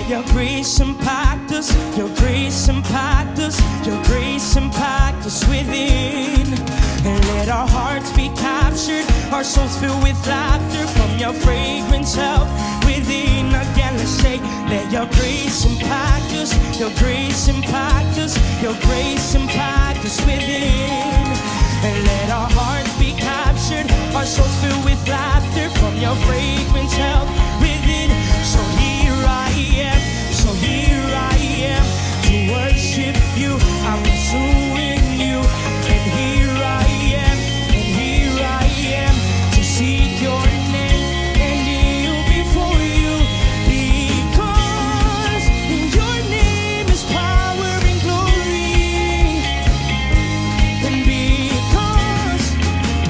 Your grace impact us, your grace impact us, your grace impact us within. And let our hearts be captured, our souls filled with laughter from your fragrance help within. Again, let's say, let your grace impact us, your grace impact us, your grace impact us within. And let our hearts be captured, our souls filled with laughter from your fragrance help within. So here I am, so here I am to worship you. I'm pursuing you. And here I am, and here I am to seek your name and kneel before you. Because in your name is power and glory. And because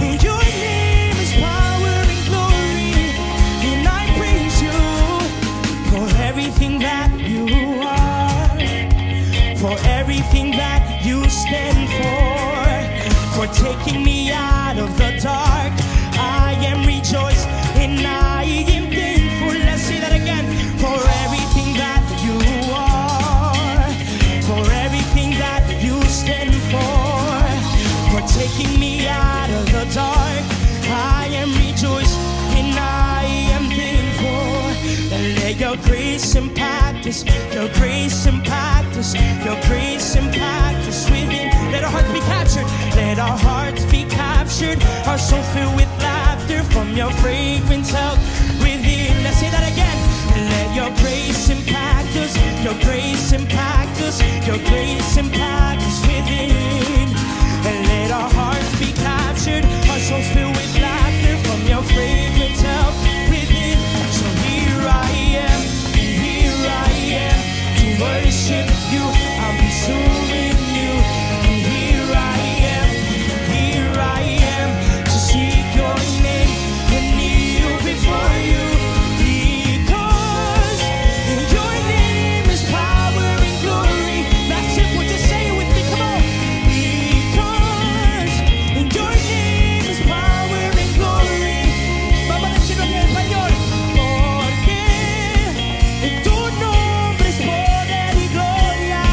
in your name is power and glory. And I praise you for everything that you are, for everything that you stand for taking me out of the dark. I am rejoiced and I am thankful. Let's say that again. For everything that you are, for everything that you stand for taking me out of the dark. I am rejoiced and I am thankful. And let your grace impact us, your grace impact us, your grace impact us within. Let our hearts be captured, let our hearts be captured, our souls filled with laughter from your fragrance help within. Let's say that again. And let your grace impact us, your grace impact us, your grace impact us within. And let our hearts be captured, our souls filled with laughter from your fragrance help within. So here I am, here I am to worship you. I'm pursuing you. And here I am to seek your name and kneel before you. Because in your name is power and glory. That's simple, just say it with me, come on. Because in your name is power and glory. Vamos a decirlo en español. Porque en tu nombre es poder y gloria.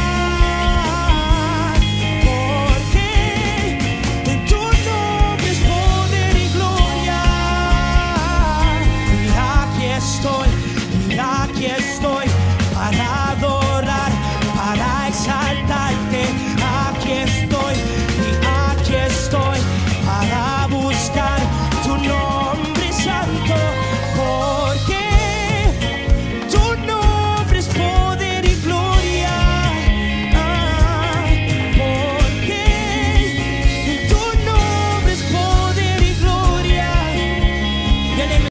Porque en tu nombre es poder y gloria. Y aquí estoy parado